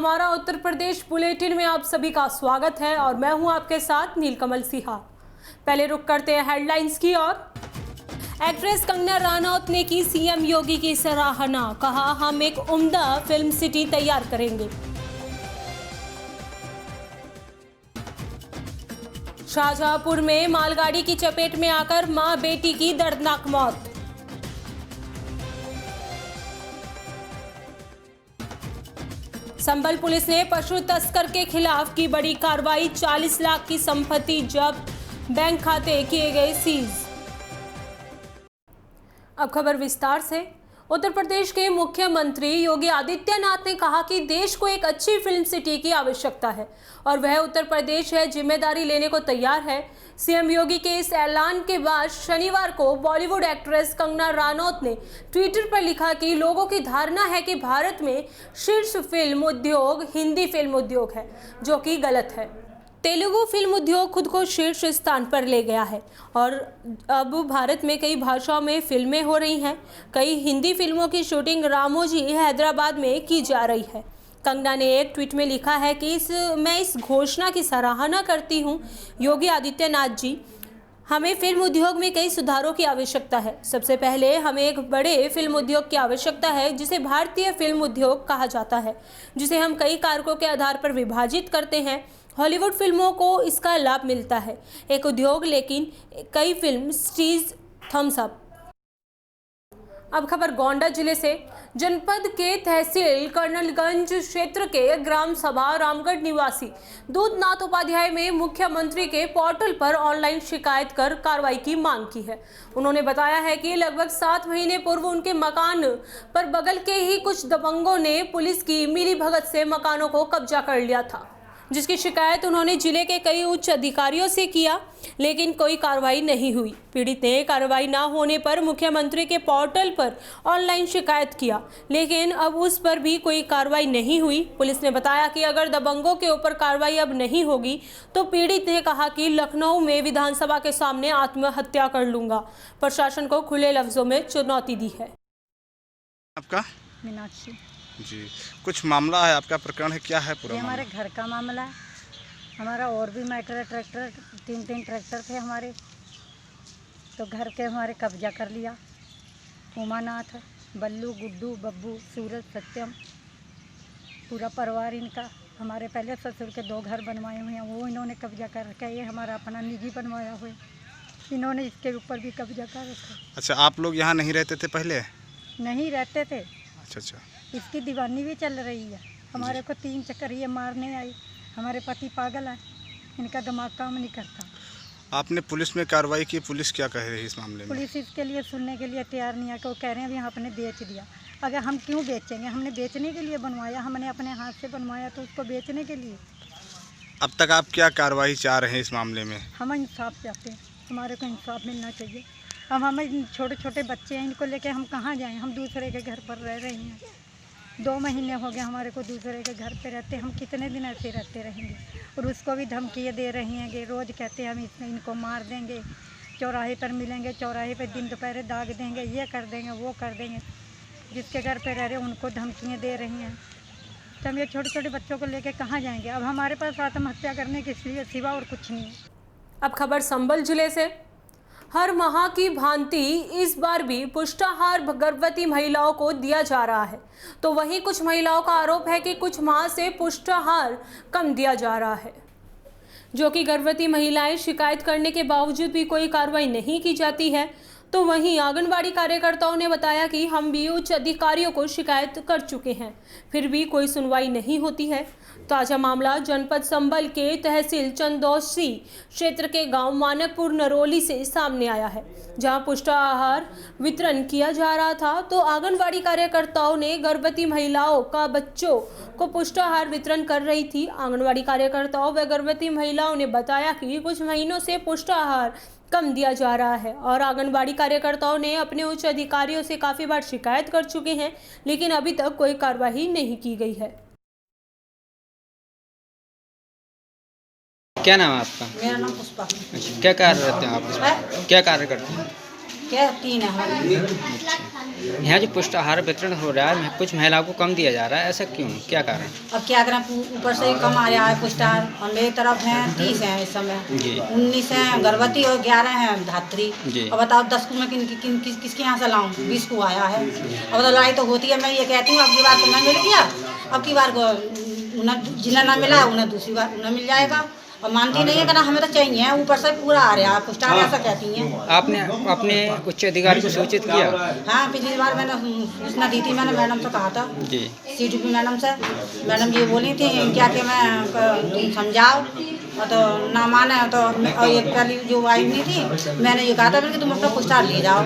हमारा उत्तर प्रदेश बुलेटिन में आप सभी का स्वागत है और मैं हूं आपके साथ नीलकमल सिहा। पहले रुक करते हैं हेडलाइंस की ओर। एक्ट्रेस कंगना रनौत ने की सीएम योगी की सराहना, कहा हम एक उम्दा फिल्म सिटी तैयार करेंगे। शाहजहांपुर में मालगाड़ी की चपेट में आकर मां बेटी की दर्दनाक मौत। संभल पुलिस ने पशु तस्कर के खिलाफ की बड़ी कार्रवाई, 40 लाख की संपत्ति जब्त, बैंक खाते किए गए सीज। अब खबर विस्तार से। उत्तर प्रदेश के मुख्यमंत्री योगी आदित्यनाथ ने कहा कि देश को एक अच्छी फिल्म सिटी की आवश्यकता है और वह उत्तर प्रदेश है जिम्मेदारी लेने को तैयार है। सीएम योगी के इस ऐलान के बाद शनिवार को बॉलीवुड एक्ट्रेस कंगना रनौत ने ट्विटर पर लिखा कि लोगों की धारणा है कि भारत में शीर्ष फिल्म उद्योग हिंदी फिल्म उद्योग है, जो कि गलत है। तेलुगु फिल्म उद्योग खुद को शीर्ष स्थान पर ले गया है और अब भारत में कई भाषाओं में फिल्में हो रही हैं। कई हिंदी फिल्मों की शूटिंग रामोजी हैदराबाद में की जा रही है। कंगना ने एक ट्वीट में लिखा है कि मैं इस घोषणा की सराहना करती हूं, योगी आदित्यनाथ जी, हमें फिल्म उद्योग में कई सुधारों की आवश्यकता है। सबसे पहले हमें एक बड़े फिल्म उद्योग की आवश्यकता है जिसे भारतीय फिल्म उद्योग कहा जाता है, जिसे हम कई कारकों के आधार पर विभाजित करते हैं। हॉलीवुड फिल्मों को इसका लाभ मिलता है, एक उद्योग, लेकिन कई फिल्म स्टीज थम्स अप। अब खबर गोंडा जिले से। जनपद के तहसील कर्नलगंज क्षेत्र के ग्राम सभा रामगढ़ निवासी दूधनाथ उपाध्याय में मुख्यमंत्री के पोर्टल पर ऑनलाइन शिकायत कर कार्रवाई की मांग की है। उन्होंने बताया है कि लगभग 7 महीने पूर्व उनके मकान पर बगल के ही कुछ दबंगों ने पुलिस की मिलीभगत से मकानों को कब्जा कर लिया था, जिसकी शिकायत उन्होंने जिले के कई उच्च अधिकारियों से किया, लेकिन कोई कार्रवाई नहीं हुई। पीड़ित ने कार्रवाई न होने पर मुख्यमंत्री के पोर्टल पर ऑनलाइन शिकायत किया, लेकिन अब उस पर भी कोई कार्रवाई नहीं हुई। पुलिस ने बताया कि अगर दबंगों के ऊपर कार्रवाई अब नहीं होगी तो पीड़ित ने कहा कि लखनऊ में विधानसभा के सामने आत्महत्या कर लूंगा। प्रशासन को खुले लफ्जों में चुनौती दी है। आपका मीनाक्षी जी, कुछ मामला है, आपका प्रकरण है, क्या है पूरा? ये हमारे घर का मामला है। हमारा और भी मैटर ट्रैक्टर, 3 ट्रैक्टर थे हमारे, तो घर के हमारे कब्जा कर लिया। उमानाथ, बल्लू, गुड्डू, बब्बू, सूरज, सत्यम, पूरा परिवार इनका। हमारे पहले ससुर के 2 घर बनवाए हुए हैं, वो इन्होंने कब्जा कर रखा है। ये हमारा अपना निजी बनवाया हुआ है, इन्होंने इसके ऊपर भी कब्जा कर रखा है। अच्छा, आप लोग यहाँ नहीं रहते थे पहले? नहीं रहते थे। अच्छा। इसकी दीवानी भी चल रही है। हमारे को 3 चक्कर ये मारने आई। हमारे पति पागल है, इनका दिमाग काम नहीं करता। आपने पुलिस में कार्रवाई की, पुलिस क्या कह रही है इस मामले में? पुलिस इसके लिए सुनने के लिए तैयार नहीं है कि वो कह रहे हैं अभी आपने बेच दिया। अगर हम क्यों बेचेंगे? हमने बेचने के लिए बनवाया, हमने अपने हाथ से बनवाया, तो उसको बेचने के लिए। अब तक आप क्या कार्रवाई चाह रहे हैं इस मामले में? हम इंसाफ चाहते हैं, हमारे को इंसाफ मिलना चाहिए। अब हमें छोटे छोटे बच्चे हैं, इनको लेके हम कहाँ जाएँ? हम दूसरे के घर पर रह रहे हैं। 2 महीने हो गए हमारे को दूसरे के घर पे रहते। हम कितने दिन ऐसे रहते रहेंगे? और उसको भी धमकियाँ दे रही हैं कि रोज़ कहते हैं हम इनको मार देंगे, चौराहे पर मिलेंगे, चौराहे पर दिन दोपहर दाग देंगे, ये कर देंगे, वो कर देंगे। जिसके घर पे रह रहे उनको धमकियाँ दे रही हैं। तो हम ये छोटे छोटे बच्चों को लेके कहाँ जाएंगे? अब हमारे पास आत्महत्या करने के सिवा और कुछ नहीं है। अब खबर संभल जिले से। हर माह की भांति इस बार भी पुष्टाहार गर्भवती महिलाओं को दिया जा रहा है, तो वहीं कुछ महिलाओं का आरोप है कि कुछ माह से पुष्टाहार कम दिया जा रहा है, जो कि गर्भवती महिलाएं शिकायत करने के बावजूद भी कोई कार्रवाई नहीं की जाती है। तो वहीं आंगनबाड़ी कार्यकर्ताओं ने बताया कि हम भी उच्च अधिकारियों को शिकायत कर चुके हैं, फिर भी कोई सुनवाई नहीं होती है। ताजा मामला जनपद संभल के तहसील चंदौसी क्षेत्र के गांव मानकपुर नरोली से सामने आया है, जहां पुष्टाहार वितरण किया जा रहा था, तो आंगनबाड़ी कार्यकर्ताओं ने गर्भवती महिलाओं का बच्चों को पुष्टाहार वितरण कर रही थी। आंगनबाड़ी कार्यकर्ताओं व गर्भवती महिलाओं ने बताया कि कुछ महीनों से पुष्टाहार कम दिया जा रहा है और आंगनबाड़ी कार्यकर्ताओं ने अपने उच्च अधिकारियों से काफ़ी बार शिकायत कर चुके हैं, लेकिन अभी तक कोई कार्रवाई नहीं की गई है। क्या नाम है आपका? मेरा नाम पुष्पा। अच्छा, क्या कार्य करते हैं आप? क्या कार्य करते हैं? क्या 3 है हमारे। यहाँ जो पुष्टाहार वितरण हो रहा है कुछ महिलाओं को कम दिया जा रहा है, ऐसा क्यों, क्या कारण? अब क्या करें, ऊपर से ही कम आ रहा है पुष्टाहार। और मेरी तरफ हैं 30 हैं इस समय, जी 19 हैं गर्भवती और 11 हैं धात्री। जी। अब बताओ 10 को मैं किसके यहाँ से लाऊं? 20 को आया है। अब तो लड़ाई तो होती है। मैं ये कहती हूँ अब की बार तो मैं मिल गया, अब की बार को जिन्हें ना मिला उन्हें दूसरी बार उन्हें मिल जाएगा। और मानती नहीं है कि ना हमें तो चाहिए, ऊपर से पूरा आ रहा है पुष्टाहार, ऐसा कहती हैं। आपने अपने उच्च अधिकारी को सूचित किया? हाँ, पिछली बार मैंने सूचना दी थी, मैंने मैडम से कहा था जी CDP मैडम से। मैडम ये बोली थी क्या कि मैं तुम समझाओ, और तो ना माने तो और ये पहली जो आई नहीं थी, मैंने ये कहा था कि तुम अपना पुष्टाहार ले जाओ।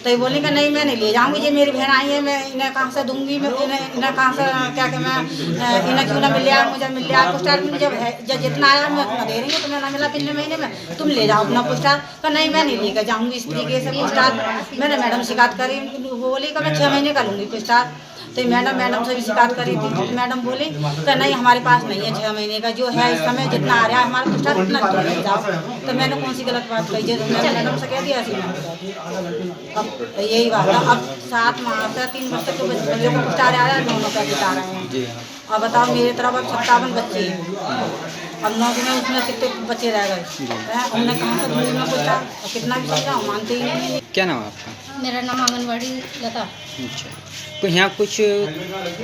तो ये बोली कि नहीं मैं नहीं ले जाऊँगी, ये मेरी बहन आई है, मैं इन्हें कहाँ से दूँगी, मैं इन्हें कहाँ से क्या कि मैं इन्हें क्यों ना मिल जाए, मुझे मिल जाए पुष्टाहार। जब है जब जितना आया मैं उतना दे रही हूँ, तुम्हें ना मिला पिछले महीने में, तुम ले जाओ अपना पुष्टाहार। का नहीं मैं नहीं लेकर जाऊँगी इस तरीके से पुष्टाहार। मैंने मैडम शिकायत करी, वो बोली कि मैं 6 महीने का लूँगी पुष्टाहार। तो मैडम से भी शिकायत करी थी, तो मैडम बोली कि नहीं हमारे पास नहीं है 6 महीने का, जो है इस समय जितना आ रहा है हमारा पुष्टाहार उतना तुम ले जाओ। तो मैंने कौन सी गलत बात कही, जो मैंने मैडम से कह दिया ऐसी अब यही बात है। अब 7 माह से 3 वर्ष तक के बच्चों को पुष्टाहार आ रहा है, दोनों पैकेट आ रहे हैं। अब बताओ मेरी तरफ अब 57 बच्चे हैं, अब 9 में उसमें कितने बच्चे रह गए हैं, उन्हें कहाँ से दूर में पुष्टाहार, और कितना भी समझाओ मानते ही नहीं है। क्या नाम है आपका? मेरा नाम आंगनवाड़ी लता। अच्छा, तो यहाँ कुछ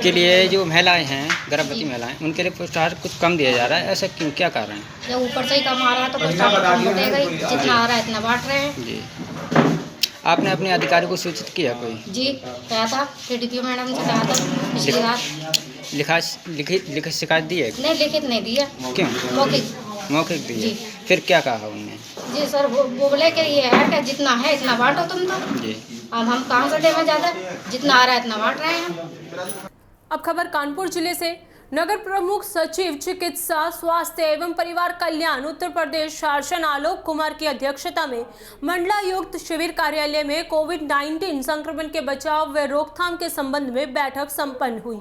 के लिए जो महिलाएं हैं, गर्भवती महिलाएं, उनके लिए पुष्टाहार कुछ कम दिया जा रहा है, ऐसा क्यों, क्या कारण है? जब ऊपर से ही कम आ रहा है तो पुष्टाहार कम बटेगा ही, जितना आ रहा है इतना बांट रहे हैं। जी, आपने अपने अधिकारी को सूचित किया कोई? जी कहा था, CDP मैडम से कहा था पिछली रात। लिखित शिकायत दी है? नहीं लिखित नहीं दिया, क्यों? मौखिक दी है। जी। फिर क्या कहा उन्होंने? जी सर वो बोले कि ये है कि जितना है इतना बांटो तुम तो। जी, अब हम कहाँ से देवें ज़्यादा, जितना आ रहा है इतना बांट रहे हैं। अब खबर कानपुर जिले से। नगर प्रमुख सचिव चिकित्सा स्वास्थ्य एवं परिवार कल्याण उत्तर प्रदेश शासन आलोक कुमार की अध्यक्षता में मंडलायुक्त शिविर कार्यालय में कोविड-19 संक्रमण के बचाव व रोकथाम के संबंध में बैठक संपन्न हुई।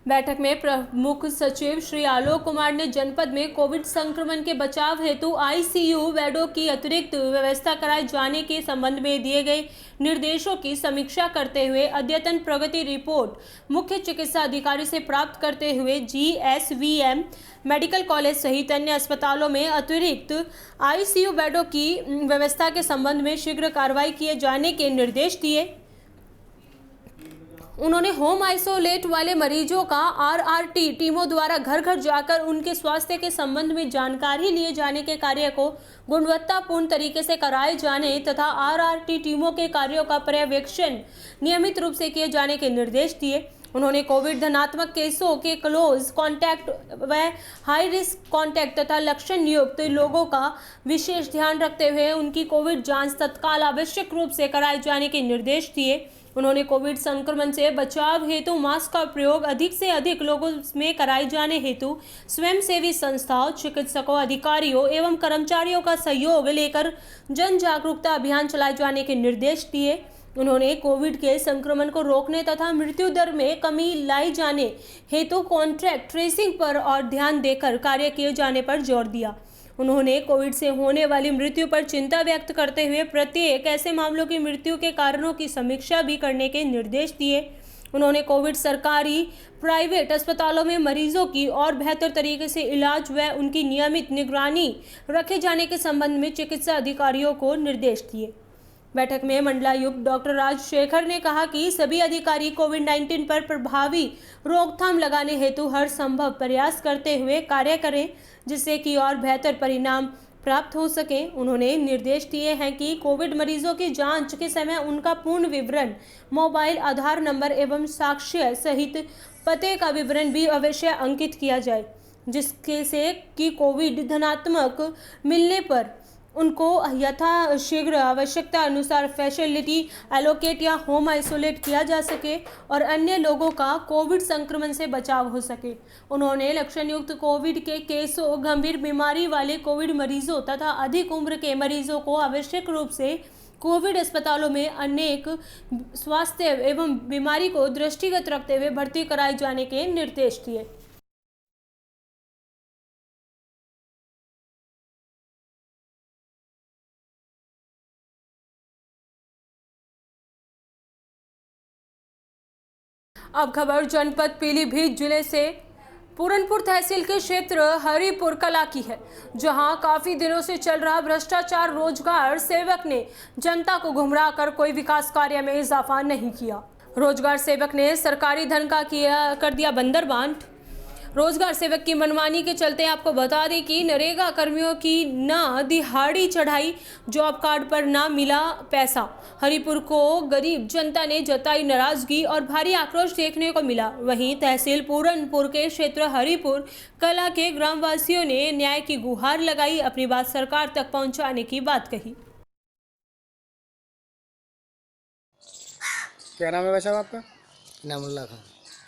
बैठक में प्रमुख सचिव श्री आलोक कुमार ने जनपद में कोविड संक्रमण के बचाव हेतु ICU बेडों की अतिरिक्त व्यवस्था कराए जाने के संबंध में दिए गए निर्देशों की समीक्षा करते हुए अद्यतन प्रगति रिपोर्ट मुख्य चिकित्सा अधिकारी से प्राप्त करते हुए GSVM मेडिकल कॉलेज सहित अन्य अस्पतालों में अतिरिक्त ICU बेडों की व्यवस्था के संबंध में शीघ्र कार्रवाई किए जाने के निर्देश दिए। उन्होंने होम आइसोलेट वाले मरीजों का RRT टीमों द्वारा घर घर जाकर उनके स्वास्थ्य के संबंध में जानकारी लिए जाने के कार्य को गुणवत्तापूर्ण तरीके से कराए जाने तथा RRT टीमों के कार्यों का पर्यवेक्षण नियमित रूप से किए जाने के निर्देश दिए। उन्होंने कोविड धनात्मक केसों के क्लोज कॉन्टैक्ट व हाई रिस्क कॉन्टैक्ट तथा लक्षण युक्त लोगों का विशेष ध्यान रखते हुए उनकी कोविड जांच तत्काल आवश्यक रूप से कराए जाने के निर्देश दिए। उन्होंने कोविड संक्रमण से बचाव हेतु मास्क का प्रयोग अधिक से अधिक लोगों में कराए जाने हेतु स्वयंसेवी संस्थाओं, चिकित्सकों, अधिकारियों एवं कर्मचारियों का सहयोग लेकर जन जागरूकता अभियान चलाए जाने के निर्देश दिए। उन्होंने कोविड के संक्रमण को रोकने तथा मृत्यु दर में कमी लाई जाने हेतु कॉन्ट्रैक्ट ट्रेसिंग पर और ध्यान देकर कार्य किए जाने पर जोर दिया। उन्होंने कोविड से होने वाली मृत्यु पर चिंता व्यक्त करते हुए प्रत्येक ऐसे मामलों की मृत्यु के कारणों की समीक्षा भी करने के निर्देश दिए। उन्होंने कोविड सरकारी प्राइवेट अस्पतालों में मरीजों की और बेहतर तरीके से इलाज व उनकी नियमित निगरानी रखे जाने के संबंध में चिकित्सा अधिकारियों को निर्देश दिए। बैठक में मंडलायुक्त डॉक्टर राजशेखर ने कहा कि सभी अधिकारी कोविड-19 पर प्रभावी रोकथाम लगाने हेतु हर संभव प्रयास करते हुए कार्य करें, जिससे कि और बेहतर परिणाम प्राप्त हो सके। उन्होंने निर्देश दिए हैं कि कोविड मरीजों की जांच के समय उनका पूर्ण विवरण, मोबाइल, आधार नंबर एवं साक्ष्य सहित पते का विवरण भी अवश्य अंकित किया जाए, जिसके से कि कोविड धनात्मक मिलने पर उनको यथाशीघ्र आवश्यकता अनुसार फैसिलिटी एलोकेट या होम आइसोलेट किया जा सके और अन्य लोगों का कोविड संक्रमण से बचाव हो सके। उन्होंने लक्षण युक्त कोविड के केसों, गंभीर बीमारी वाले कोविड मरीजों तथा अधिक उम्र के मरीजों को आवश्यक रूप से कोविड अस्पतालों में अनेक स्वास्थ्य एवं बीमारी को दृष्टिगत रखते हुए भर्ती कराए जाने के निर्देश दिए। अब खबर जनपद पीलीभीत जिले से पूरनपुर तहसील के क्षेत्र हरिपुर कला की है, जहां काफी दिनों से चल रहा भ्रष्टाचार रोजगार सेवक ने जनता को गुमराह कर कोई विकास कार्य में इजाफा नहीं किया। रोजगार सेवक ने सरकारी धन का कर दिया बंदरबांट। रोजगार सेवक की मनमानी के चलते आपको बता दें कि नरेगा कर्मियों की ना दिहाड़ी चढ़ाई, जॉब कार्ड पर ना मिला पैसा। हरिपुर को गरीब जनता ने जताई नाराजगी और भारी आक्रोश देखने को मिला। वहीं तहसील पूरनपुर के क्षेत्र हरिपुर कला के ग्रामवासियों ने न्याय की गुहार लगाई, अपनी बात सरकार तक पहुंचाने की बात कही। क्या नाम है भाई साहब आपका? इनामुल्लाह खान।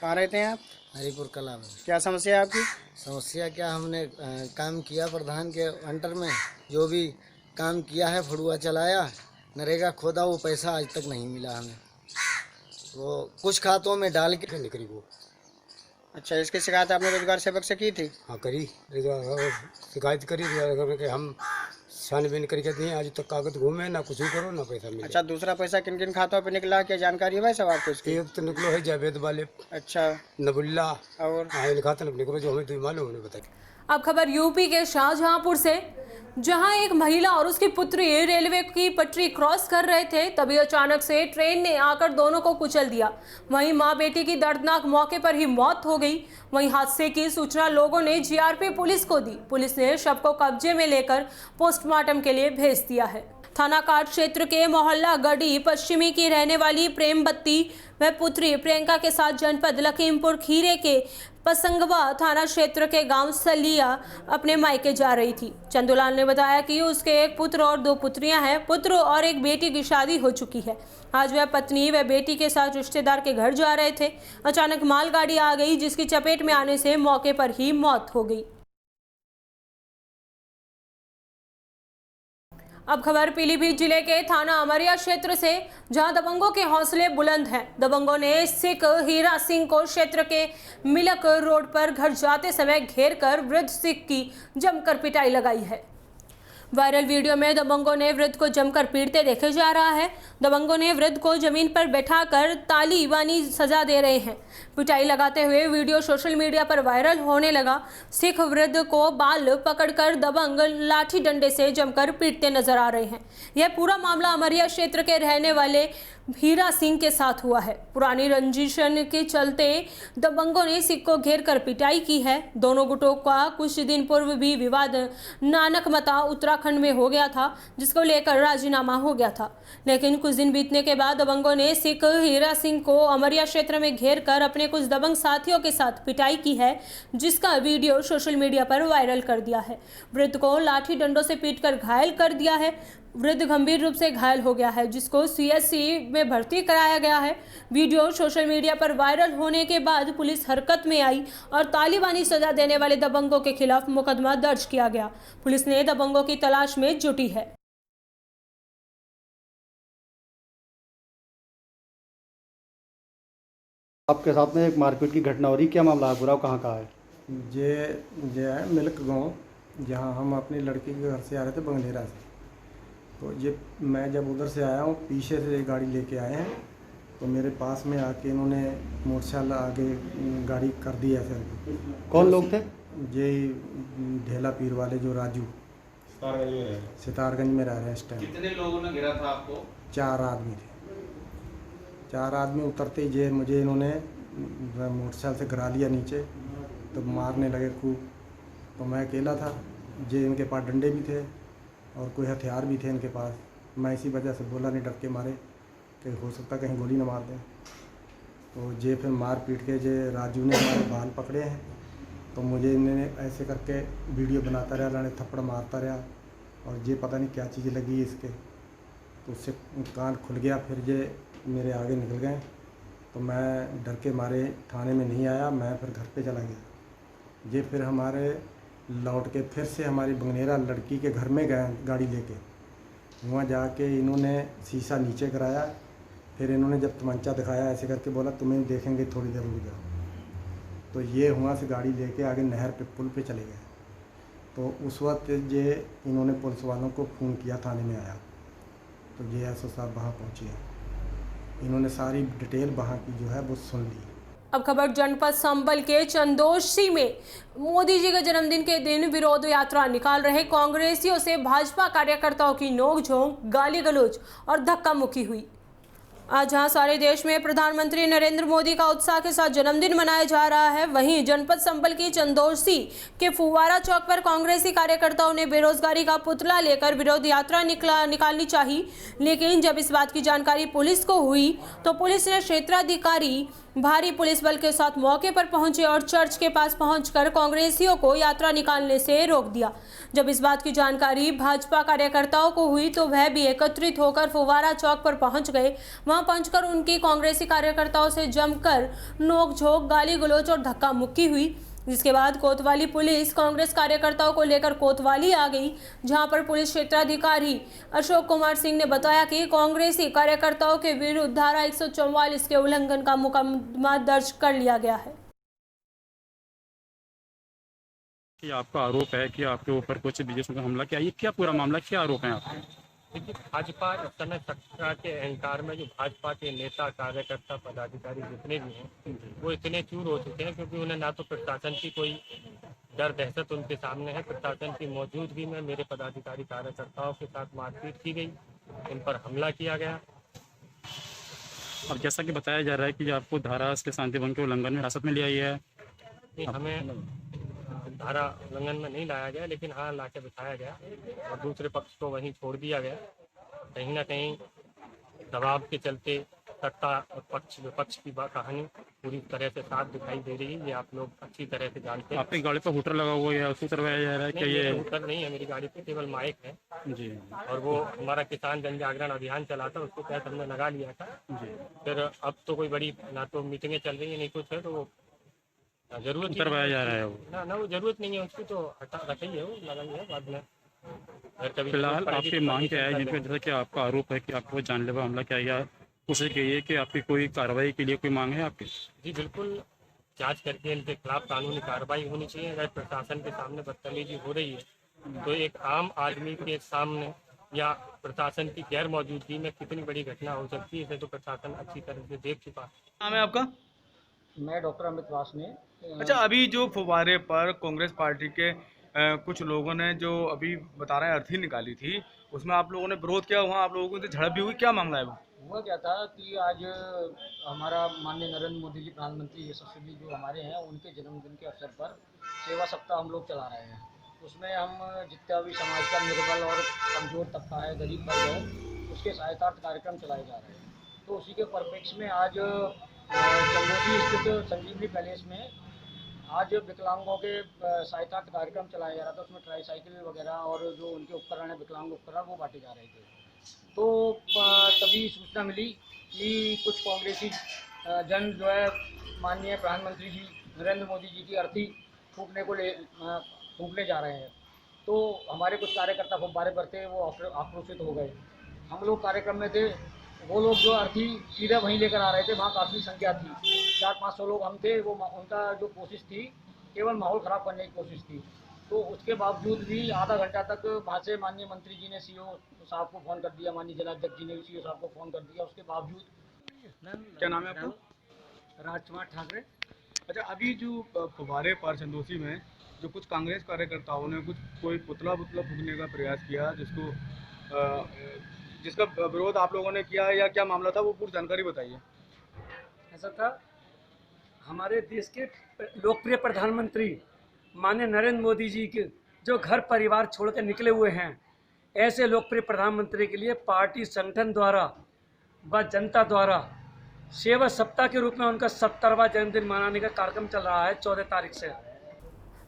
कहाँ रहते हैं आप? हरिपुर कला में। क्या समस्या है आपकी? समस्या क्या, हमने काम किया प्रधान के अंडर में, जो भी काम किया है, फड़ुआ चलाया, नरेगा खोदा, वो पैसा आज तक नहीं मिला हमें। वो कुछ खातों में डाल के निकली वो। अच्छा, इसकी शिकायत आपने रोजगार सेवक से की थी? हाँ करी, शिकायत करी कि हम छानबीन करके दिए, आज तक कागज घूमे ना, कुछ करो ना पैसा मिले। अच्छा, दूसरा पैसा किन किन खातों पे निकला, क्या जानकारी है भाई साहब आपको इसकी? एक तो निकलो है जावेद वाले, अच्छा, नबुल्ला और खाता निकलो, जो हमें तो मालूम उन्हें बताया। अब खबर यूपी के शाहजहांपुर से, जहां एक महिला और उसकी पुत्री रेलवे की पटरी क्रॉस कर रहे थे, तभी अचानक से ट्रेन ने आकर दोनों को कुचल दिया। वहीं मां बेटी की दर्दनाक मौके पर ही मौत हो गई। वहीं हादसे की सूचना लोगों ने जीआरपी पुलिस को दी। पुलिस ने शव को कब्जे में लेकर पोस्टमार्टम के लिए भेज दिया है। थाना काट क्षेत्र के मोहल्ला गढ़ी पश्चिमी की रहने वाली प्रेमबत्ती वह पुत्री प्रियंका के साथ जनपद लखीमपुर खीरी के पसंगवा थाना क्षेत्र के गांव सलिया अपने मायके जा रही थी। चंदूलाल ने बताया कि उसके एक पुत्र और 2 पुत्रियां हैं। पुत्र और एक बेटी की शादी हो चुकी है। आज वह पत्नी व बेटी के साथ रिश्तेदार के घर जा रहे थे। अचानक मालगाड़ी आ गई, जिसकी चपेट में आने से मौके पर ही मौत हो गई। अब खबर पीलीभीत जिले के थाना अमरिया क्षेत्र से, जहां दबंगों के हौसले बुलंद हैं। दबंगों ने सिख हीरा सिंह को क्षेत्र के मिलक रोड पर घर जाते समय घेरकर वृद्ध सिख की जमकर पिटाई लगाई है। वायरल वीडियो में दबंगों ने वृद्ध को जमकर पीटते देखे जा रहा है। दबंगों ने वृद्ध को जमीन पर बैठाकर तालिबानी सजा दे रहे हैं। पिटाई लगाते हुए वीडियो सोशल मीडिया पर वायरल होने लगा। सिख वृद्ध को बाल पकड़कर दबंग लाठी डंडे से जमकर पीटते नजर आ रहे हैं। यह पूरा मामला अमरिया क्षेत्र के रहने वाले हीरा सिंह के साथ हुआ है। पुरानी रंजिशन के चलते दबंगों ने सिख को घेर कर पिटाई की है। दोनों गुटों का कुछ दिन पूर्व भी विवाद नानकमता उत्तराखंड में हो गया था, जिसको लेकर राजीनामा हो गया था। लेकिन कुछ दिन बीतने के बाद दबंगों ने सिख हीरा सिंह को अमरिया क्षेत्र में घेर कर अपने कुछ दबंग साथियों के साथ पिटाई की है, जिसका वीडियो सोशल मीडिया पर वायरल कर दिया है। वृद्ध को लाठी डंडों से पीटकर घायल कर दिया है। वृद्ध गंभीर रूप से घायल हो गया है, जिसको सीएचसी में भर्ती कराया गया है। वीडियो सोशल मीडिया पर वायरल होने के बाद पुलिस हरकत में आई और तालिबानी सजा देने वाले दबंगों के खिलाफ मुकदमा दर्ज किया गया। पुलिस ने दबंगों की तलाश में जुटी है। आपके साथ में एक मारपीट की घटना हो रही, क्या मामला है पूरा, कहाँ का है? ये है मिल्क गांव, जहाँ हम अपनी लड़की के घर से आ रहे थे बंगलेरा से। तो ये मैं जब उधर से आया हूँ, पीछे से एक गाड़ी लेके आए हैं, तो मेरे पास में आके इन्होंने मोटरसाइकिल आगे गाड़ी कर दी ऐसे। कौन लोग थे? ये ढेला पीर वाले जो राजू सितारगंज में रह रहे हैं इस टाइम। कितने लोगों ने गिरा था आपको? 4 आदमी थे। 4 आदमी उतरते ही जे मुझे इन्होंने मोटरसाइकिल से गिरा लिया नीचे, तो मारने लगे खूब। तो मैं अकेला था, जे इनके पास डंडे भी थे और कोई हथियार भी थे इनके पास। मैं इसी वजह से बोला नहीं, डर के मारे कि हो सकता कहीं गोली न मार दें। तो जे फिर मार पीट के जे राजू ने हमारे बाल पकड़े हैं, तो मुझे इन्होंने ऐसे करके वीडियो बनाता रहा, लड़े थप्पड़ मारता रहा, और ये पता नहीं क्या चीज़ लगी इसके, तो उससे कान खुल गया। फिर ये मेरे आगे निकल गए, तो मैं डर के मारे थाने में नहीं आया, मैं फिर घर पे चला गया। ये फिर हमारे लौट के फिर से हमारी बंगलेरा लड़की के घर में गए गाड़ी लेके। वहाँ जाके इन्होंने शीशा नीचे कराया, फिर इन्होंने जब तमंचा दिखाया ऐसे करके बोला तुम्हें देखेंगे थोड़ी देर रुक जाओ। तो ये वहाँ से गाड़ी लेके आगे नहर पे पुल पे चले गए। तो उस वक्त ये इन्होंने पुलिस वालों को फ़ोन किया, थाने में आया, तो ये एसओ साहब वहाँ पहुँचे। इन्होंने सारी डिटेल वहाँ की जो है वो सुन ली। अब खबर जनपद संबल के चंदोशी में मोदी जी के जन्मदिन के दिन विरोध यात्रा निकाल रहे कांग्रेसियों से भाजपा कार्यकर्ताओं की नोकझोंक, गाली गलौज और धक्का मुक्की हुई। आज जहां सारे देश में प्रधानमंत्री नरेंद्र मोदी का उत्साह के साथ जन्मदिन मनाया जा रहा है, वहीं जनपद संबल की चंदोसी के फुवारा चौक पर कांग्रेसी कार्यकर्ताओं ने बेरोजगारी का पुतला लेकर विरोध यात्रा निकालनी चाहिए। लेकिन जब इस बात की जानकारी पुलिस को हुई तो पुलिस ने क्षेत्राधिकारी भारी पुलिस बल के साथ मौके पर पहुंचे और चर्च के पास पहुंचकर कांग्रेसियों को यात्रा निकालने से रोक दिया। जब इस बात की जानकारी भाजपा कार्यकर्ताओं को हुई तो वह भी एकत्रित होकर फुवारा चौक पर पहुंच गए। वहां पहुंचकर उनकी कांग्रेसी कार्यकर्ताओं से जमकर नोकझोंक, गाली गलौज और धक्का मुक्की हुई, जिसके बाद कोतवाली पुलिस कांग्रेस कार्यकर्ताओं को लेकर कोतवाली आ गई, जहां पर पुलिस क्षेत्राधिकारी अशोक कुमार सिंह ने बताया कि कांग्रेसी कार्यकर्ताओं के विरुद्ध धारा 144 के उल्लंघन का मुकदमा दर्ज कर लिया गया है। कि आपका आरोप है कि आपके ऊपर कुछ बीजेपी का हमला किया, ये क्या पूरा मामला, क्या आरोप है आपका? देखिए, भाजपा इस समय सत्ता के अहंकार में जो भाजपा के नेता, कार्यकर्ता, पदाधिकारी जितने भी हैं वो इतने चूर हो चुके हैं क्योंकि उन्हें ना तो प्रशासन की कोई डर दहशत उनके सामने है। प्रशासन की मौजूदगी में मेरे पदाधिकारी कार्यकर्ताओं के साथ मारपीट की गई, इन पर हमला किया गया। अब जैसा कि बताया जा रहा है कि आपको धारा के शांति भंग के उल्लंघन में हिरासत में लिया गया है। हमें धारा उल्लंघन में नहीं लाया गया, लेकिन हाँ लाके बिठाया गया और दूसरे पक्ष को वहीं छोड़ दिया गया। कहीं ना कहीं दबाव के चलते सत्ता और पक्ष विपक्ष की कहानी पूरी तरह से साफ दिखाई दे रही है। ये आप लोग अच्छी तरह से जानते हैं। आपकी गाड़ी पर हुटर लगा हुआ है, उसको करवाया जा रहा है? क्या ये हुटर नहीं है, मेरी गाड़ी पे केवल माइक है जी। और वो हमारा किसान जन जागरण अभियान चला था, उसको क्या हमने लगा लिया था जी। फिर अब तो कोई बड़ी ना तो मीटिंगें चल रही है नहीं कुछ है, तो वो जरूरत करवाया जा रहा है वो ना वो जरूरत नहीं है उसकी, तो हटा रखी है, वो लगाई है बाद में। फिलहाल आपकी मांग क्या है, जिनके जैसा कि आपका आरोप है कि आपको जानलेवा हमला किया गया, उसे कहिए कि आपकी कोई कार्रवाई के लिए कोई मांग है आपकी? जी बिल्कुल, जांच करके इनके खिलाफ कानूनी कार्रवाई होनी चाहिए। अगर प्रशासन के सामने बदतमीजी हो रही है तो एक आम आदमी के सामने या प्रशासन की गैर मौजूदगी में कितनी बड़ी घटना हो सकती है, इसे तो प्रशासन अच्छी तरह से देख चुका। नाम है आपका? मैं डॉक्टर अमित वासने। अच्छा, अभी जो फुवारे पर कांग्रेस पार्टी के कुछ लोगों ने जो अभी बता रहे हैं अर्थी निकाली थी, उसमें आप लोगों ने विरोध किया, वहाँ आप लोगों की झड़प भी हुई, क्या मामला है वो? हुआ क्या था कि आज हमारा माननीय नरेंद्र मोदी जी प्रधानमंत्री यशस्वी जो हमारे हैं, उनके जन्मदिन के अवसर पर सेवा सप्ताह हम लोग चला रहे हैं। उसमें हम जितना भी समाज का निर्बल और कमज़ोर तबका है, गरीब वर्ग है, उसके सहायतार्थ कार्यक्रम चलाए जा रहे हैं। तो उसी के परिप्रेक्ष्य में आज चंदोसी स्थित संजीवनी पैलेस में आज विकलांगों के सहायता कार्यक्रम चलाया जा रहा था। उसमें ट्राईसाइकिल वगैरह और जो उनके उपकरण है, विकलांग उपकरण, वो बांटे जा रहे थे। तो तभी सूचना मिली कि कुछ कांग्रेसी जन जो है माननीय प्रधानमंत्री जी नरेंद्र मोदी जी की अर्थी फूंकने जा रहे हैं। तो हमारे कुछ कार्यकर्ता फुब्बारे पर थे, वो आक्रोशित हो गए। हम लोग कार्यक्रम में थे, वो लोग जो अर्थी सीधे वहीं लेकर आ रहे थे, वहाँ काफ़ी संख्या थी, 400-500 लोग हम थे। वो उनका जो कोशिश थी केवल माहौल ख़राब करने की कोशिश थी। तो उसके बावजूद भी आधा घंटा तक वहाँ से माननीय मंत्री जी ने सीओ साहब को फ़ोन कर दिया, माननीय जिलाध्यक्ष जी ने सीओ साहब को फ़ोन कर दिया। उसके बावजूद क्या नाम है आपका? राजकुमार ठाकरे। अच्छा, अभी जो फुवारे पर चंदोसी में जो कुछ कांग्रेस कार्यकर्ताओं ने कोई पुतला फूंकने का प्रयास किया, जिसका विरोध आप लोगों ने किया, या क्या मामला था, वो पूरी जानकारी बताइए। ऐसा था, हमारे देश के लोकप्रिय प्रधानमंत्री माननीय नरेंद्र मोदी जी के जो घर परिवार छोड़ कर निकले हुए हैं, ऐसे लोकप्रिय प्रधानमंत्री के लिए पार्टी संगठन द्वारा व जनता द्वारा सेवा सप्ताह के रूप में उनका 70वां जन्मदिन मनाने का कार्यक्रम चल रहा है 14 तारीख से।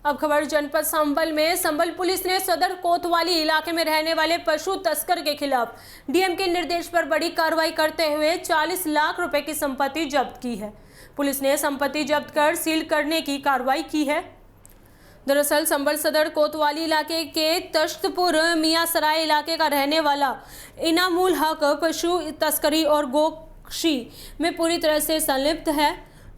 अब खबर जनपद संबल में। संबल पुलिस ने सदर कोतवाली इलाके में रहने वाले पशु तस्कर के खिलाफ डीएम के निर्देश पर बड़ी कार्रवाई करते हुए 40 लाख रुपए की संपत्ति जब्त की है। पुलिस ने संपत्ति जब्त कर सील करने की कार्रवाई की है। दरअसल संबल सदर कोतवाली इलाके के तश्तपुर मियां सराय इलाके का रहने वाला इनामुल हक पशु तस्करी और गोकशी में पूरी तरह से संलिप्त है,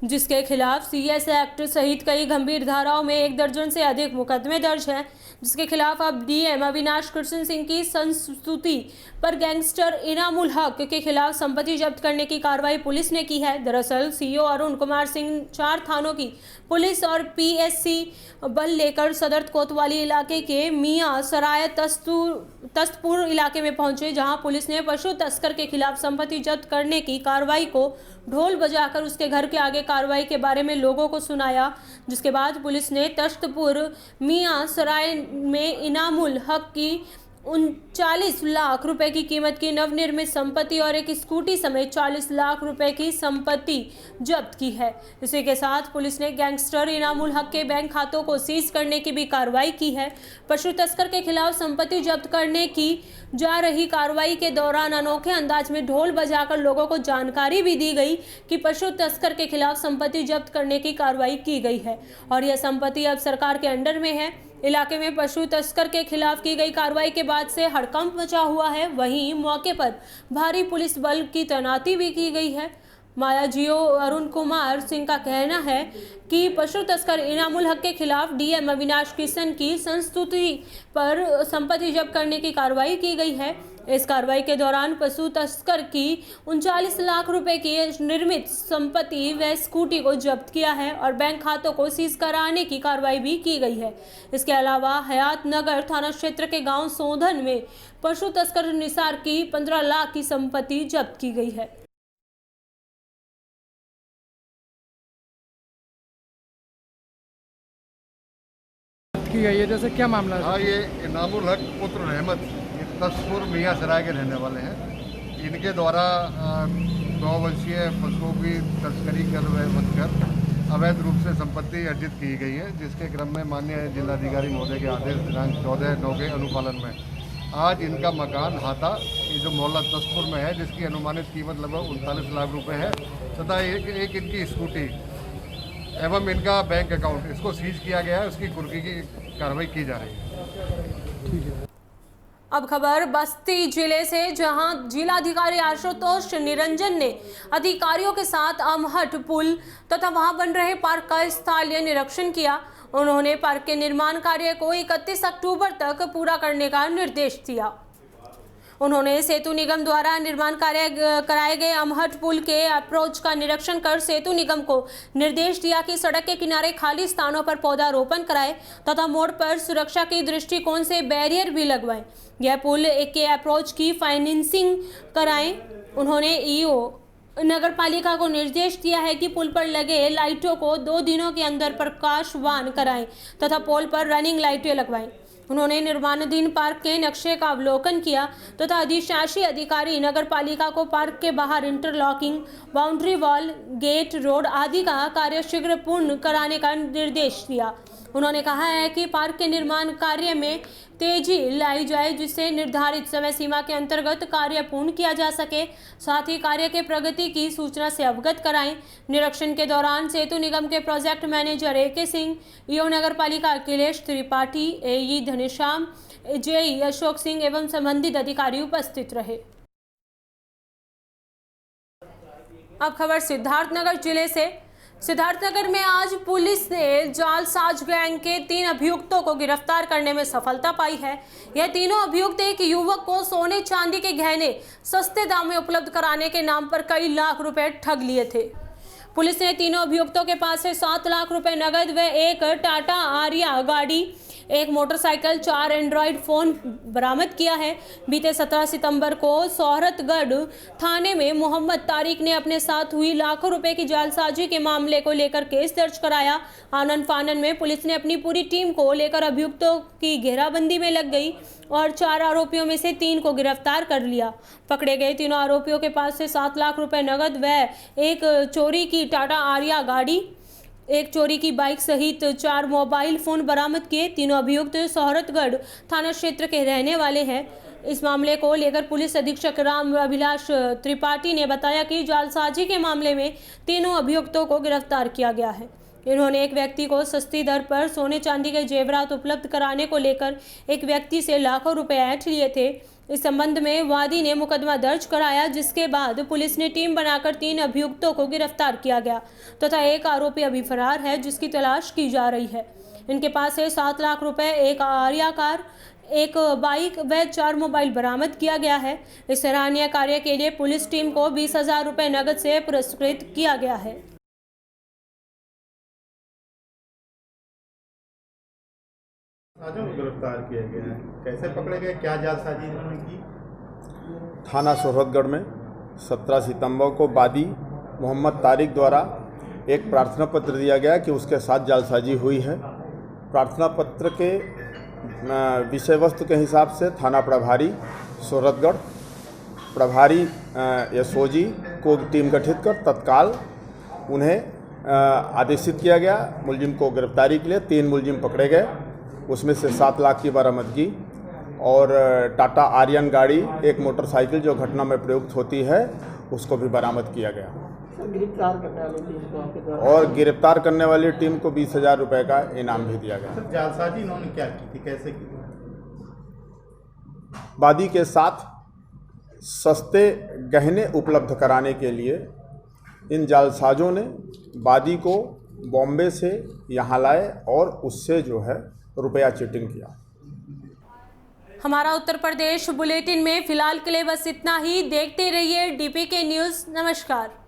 जिसके खिलाफ सीएस एक्ट सहित कई गंभीर धाराओं में 1 दर्जन से अधिक मुकदमे दर्ज हैं। जिसके खिलाफ अब डीएम अविनाश कृष्ण सिंह की संस्तुति पर गैंगस्टर इनामुल हक के खिलाफ संपत्ति जब्त करने की कार्रवाई पुलिस ने की है। दरअसल सीओ अरुण कुमार सिंह 4 थानों की पुलिस और पीएससी बल लेकर सदर कोतवाली इलाके के मियां सराय तस्तपुर इलाके में पहुंचे, जहां पुलिस ने पशु तस्कर के खिलाफ संपत्ति जब्त करने की कार्रवाई को ढोल बजाकर उसके घर के आगे कार्रवाई के बारे में लोगों को सुनाया। जिसके बाद पुलिस ने तस्तपुर मियां सराय में इनामुल हक की 39 लाख रुपए की कीमत की नवनिर्मित संपत्ति और एक स्कूटी समेत 40 लाख रुपए की संपत्ति जब्त की है। इसी के साथ पुलिस ने गैंगस्टर इनामुल हक के बैंक खातों को सीज करने की भी कार्रवाई की है। पशु तस्कर के खिलाफ संपत्ति जब्त करने की जा रही कार्रवाई के दौरान अनोखे अंदाज में ढोल बजाकर लोगों को जानकारी भी दी गई कि पशु तस्कर के खिलाफ संपत्ति जब्त करने की कार्रवाई की गई है और यह संपत्ति अब सरकार के अंडर में है। इलाके में पशु तस्कर के खिलाफ की गई कार्रवाई के बाद से हड़कंप मचा हुआ है। वहीं मौके पर भारी पुलिस बल की तैनाती भी की गई है। मायाजियो अरुण कुमार सिंह का कहना है कि पशु तस्कर इनामुल हक के खिलाफ डीएम अविनाश कृष्ण की संस्तुति पर संपत्ति जब्त करने की कार्रवाई की गई है। इस कार्रवाई के दौरान पशु तस्कर की 39 लाख रुपए की निर्मित संपत्ति व स्कूटी को जब्त किया है और बैंक खातों को सीज कराने की कार्रवाई भी की गई है। इसके अलावा हयात नगर थाना क्षेत्र के गांव सोधन में पशु तस्कर निसार की 15 लाख की संपत्ति जब्त की गई है। की गई है, जैसे क्या मामला है? हाँ, ये इनामुल हक पुत्र रहमत तस्तपुर मियां सराय के रहने वाले हैं। इनके द्वारा 9 वर्षीय पशुओं की तस्करी कर अवैध रूप से संपत्ति अर्जित की गई है, जिसके क्रम में माननीय जिलाधिकारी महोदय के आदेश दिनांक 14/9 के अनुपालन में आज इनका मकान हाथा, ये जो मोहल्ला तस्तपुर में है, जिसकी अनुमानित कीमत लगभग 39 लाख रुपए है, तथा एक इनकी स्कूटी एवं इनका बैंक अकाउंट इसको सीज किया गया है। उसकी कुर्की की कार्रवाई की जा रही है। अब खबर बस्ती जिले से, जहां जिलाधिकारी आशुतोष निरंजन ने अधिकारियों के साथ अमहट पुल तथा वहां बन रहे पार्क का स्थलीय निरीक्षण किया। उन्होंने पार्क के निर्माण कार्य को 31 अक्टूबर तक पूरा करने का निर्देश दिया। उन्होंने सेतु निगम द्वारा निर्माण कार्य कराए गए अमहट पुल के अप्रोच का निरीक्षण कर सेतु निगम को निर्देश दिया कि सड़क के किनारे खाली स्थानों पर पौधारोपण कराएं तथा मोड़ पर सुरक्षा के दृष्टिकोण से बैरियर भी लगवाएं। यह पुल के अप्रोच की फाइनेंसिंग कराएं। उन्होंने ईओ नगर पालिका को निर्देश दिया है कि पुल पर लगे लाइटों को 2 दिनों के अंदर प्रकाशवान कराएं तथा पोल पर रनिंग लाइटें लगवाएं। उन्होंने निर्माणाधीन पार्क के नक्शे का अवलोकन किया तथा अधिशासी अधिकारी नगर पालिका को पार्क के बाहर interlocking, boundary wall, gate, road आदि का कार्य शीघ्र पूर्ण कराने का निर्देश दिया। उन्होंने कहा है कि पार्क के निर्माण कार्य में तेजी लाई जाए, जिससे निर्धारित समय सीमा के अंतर्गत कार्य पूर्ण किया जा सके। साथ ही कार्य के प्रगति की सूचना से अवगत कराएं। निरीक्षण के दौरान सेतु निगम के project manager AK Singh, EO नगर पालिका अखिलेश त्रिपाठी, AE धनेश्याम, JE अशोक सिंह एवं संबंधित अधिकारी उपस्थित रहे। अब खबर सिद्धार्थनगर जिले से। सिद्धार्थनगर में आज पुलिस ने जालसाज गैंग के 3 अभियुक्तों को गिरफ्तार करने में सफलता पाई है। यह तीनों अभियुक्त एक युवक को सोने चांदी के गहने सस्ते दाम में उपलब्ध कराने के नाम पर कई लाख रुपए ठग लिए थे। पुलिस ने तीनों अभियुक्तों के पास से 7 लाख रुपए नगद व एक टाटा आरिया गाड़ी, एक मोटरसाइकिल, 4 एंड्रॉयड फ़ोन बरामद किया है। बीते 17 सितंबर को सोहरतगढ़ थाने में मोहम्मद तारिक ने अपने साथ हुई लाखों रुपए की जालसाजी के मामले को लेकर केस दर्ज कराया। आनन फानन में पुलिस ने अपनी पूरी टीम को लेकर अभियुक्तों की घेराबंदी में लग गई और 4 आरोपियों में से 3 को गिरफ्तार कर लिया। पकड़े गए तीनों आरोपियों के पास से 7 लाख रुपए नगद व एक चोरी की टाटा आरिया गाड़ी, एक चोरी की बाइक सहित 4 मोबाइल फोन बरामद किए। तीनों अभियुक्त सोहरतगढ़ थाना क्षेत्र के रहने वाले हैं। इस मामले को लेकर पुलिस अधीक्षक राम अभिलाष त्रिपाठी ने बताया कि जालसाजी के मामले में तीनों अभियुक्तों को गिरफ्तार किया गया है। इन्होंने एक व्यक्ति को सस्ती दर पर सोने चांदी के जेवरात उपलब्ध कराने को लेकर एक व्यक्ति से लाखों रुपए ऐंठ लिए थे। इस संबंध में वादी ने मुकदमा दर्ज कराया, जिसके बाद पुलिस ने टीम बनाकर 3 अभियुक्तों को गिरफ्तार किया गया तथा एक आरोपी अभी फरार है, जिसकी तलाश की जा रही है। इनके पास से 7 लाख रुपए, एक आर्या कार, एक बाइक व 4 मोबाइल बरामद किया गया है। इस सराहनीय कार्य के लिए पुलिस टीम को 20,000 रुपए नकद से पुरस्कृत किया गया है। गिरफ्तार किए गए हैं, कैसे पकड़े गए, क्या जालसाजी इन्होंने की? थाना सोहरतगढ़ में 17 सितंबर को बादी मोहम्मद तारिक द्वारा एक प्रार्थना पत्र दिया गया कि उसके साथ जालसाजी हुई है। प्रार्थना पत्र के विषय वस्तु के हिसाब से थाना प्रभारी सोहरतगढ़ प्रभारी एसओजी को टीम गठित कर तत्काल उन्हें आदेशित किया गया। मुलजिम को गिरफ्तारी के लिए 3 मुलजिम पकड़े गए, उसमें से 7 लाख की बरामदगी और टाटा आर्यन गाड़ी, एक मोटरसाइकिल जो घटना में प्रयुक्त होती है, उसको भी बरामद किया गया। और गिरफ्तार करने वाली टीम को 20,000 रुपये का इनाम भी दिया गया। जालसाजी इन्होंने क्या की थी, कैसे की? वादी के साथ सस्ते गहने उपलब्ध कराने के लिए इन जालसाजों ने वादी को बॉम्बे से यहाँ लाए और उससे जो है रुपया चीटिंग किया। हमारा उत्तर प्रदेश बुलेटिन में फिलहाल के लिए बस इतना ही। देखते रहिए DPK न्यूज़। नमस्कार।